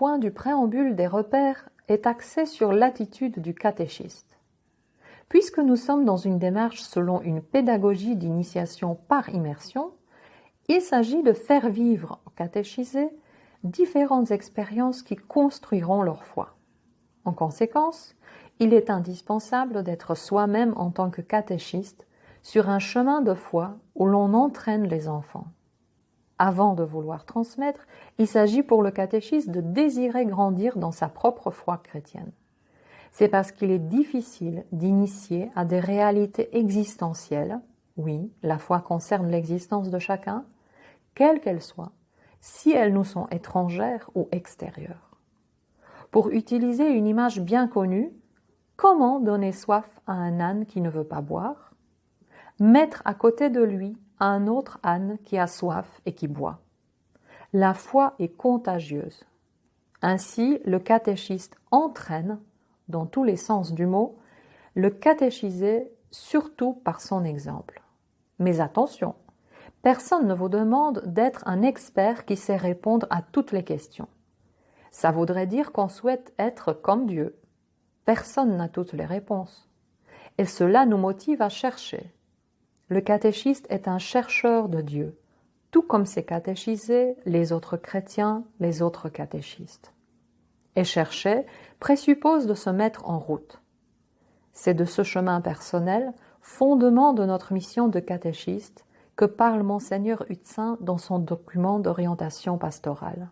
point du préambule des repères est axé sur l'attitude du catéchiste. Puisque nous sommes dans une démarche selon une pédagogie d'initiation par immersion, il s'agit de faire vivre aux catéchisés différentes expériences qui construiront leur foi. En conséquence, il est indispensable d'être soi-même en tant que catéchiste sur un chemin de foi où l'on entraîne les enfants. Avant de vouloir transmettre, il s'agit pour le catéchiste de désirer grandir dans sa propre foi chrétienne. C'est parce qu'il est difficile d'initier à des réalités existentielles, oui, la foi concerne l'existence de chacun, quelles qu'elles soient, si elles nous sont étrangères ou extérieures. Pour utiliser une image bien connue, comment donner soif à un âne qui ne veut pas boire? Mettre à côté de lui un autre âne qui a soif et qui boit. La foi est contagieuse. Ainsi, le catéchiste entraîne, dans tous les sens du mot, le catéchisé surtout par son exemple. Mais attention, personne ne vous demande d'être un expert qui sait répondre à toutes les questions. Ça voudrait dire qu'on souhaite être comme Dieu. Personne n'a toutes les réponses. Et cela nous motive à chercher. Le catéchiste est un chercheur de Dieu, tout comme ses catéchisés, les autres chrétiens, les autres catéchistes. Et chercher présuppose de se mettre en route. C'est de ce chemin personnel, fondement de notre mission de catéchiste, que parle Monseigneur Hutzin dans son document d'orientation pastorale.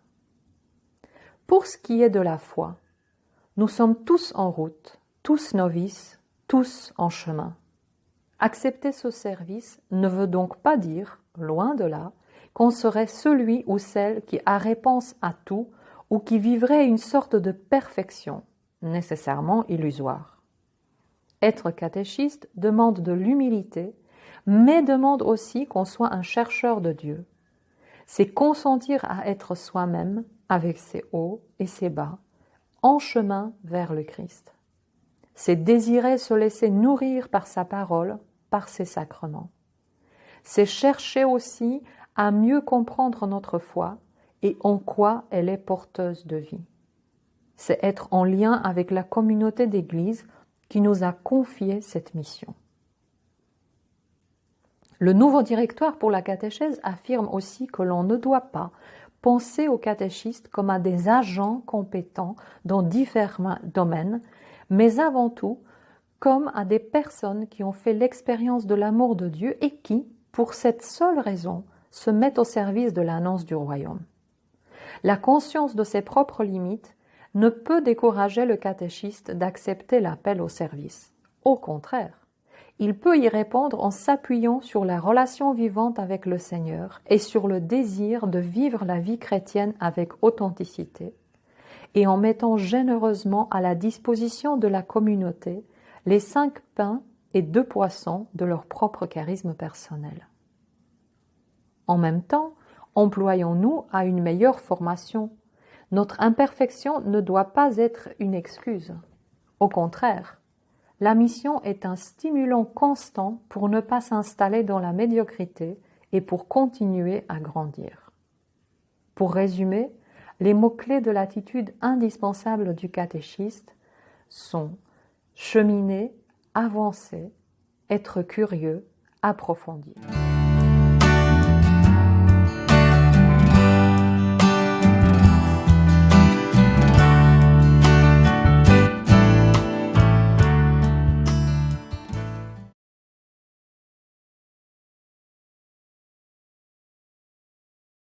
Pour ce qui est de la foi, nous sommes tous en route, tous novices, tous en chemin. Accepter ce service ne veut donc pas dire, loin de là, qu'on serait celui ou celle qui a réponse à tout ou qui vivrait une sorte de perfection, nécessairement illusoire. Être catéchiste demande de l'humilité, mais demande aussi qu'on soit un chercheur de Dieu. C'est consentir à être soi-même, avec ses hauts et ses bas, en chemin vers le Christ. C'est désirer se laisser nourrir par sa parole, par ses sacrements. C'est chercher aussi à mieux comprendre notre foi et en quoi elle est porteuse de vie. C'est être en lien avec la communauté d'Église qui nous a confié cette mission. Le nouveau directoire pour la catéchèse affirme aussi que l'on ne doit pas penser aux catéchistes comme à des agents compétents dans différents domaines, mais avant tout comme à des personnes qui ont fait l'expérience de l'amour de Dieu et qui, pour cette seule raison, se mettent au service de l'annonce du royaume. La conscience de ses propres limites ne peut décourager le catéchiste d'accepter l'appel au service. Au contraire, il peut y répondre en s'appuyant sur la relation vivante avec le Seigneur et sur le désir de vivre la vie chrétienne avec authenticité et en mettant généreusement à la disposition de la communauté les 5 pains et 2 poissons de leur propre charisme personnel. En même temps, employons-nous à une meilleure formation. Notre imperfection ne doit pas être une excuse. Au contraire, la mission est un stimulant constant pour ne pas s'installer dans la médiocrité et pour continuer à grandir. Pour résumer, les mots-clés de l'attitude indispensable du catéchiste sont cheminer, avancer, être curieux, approfondir.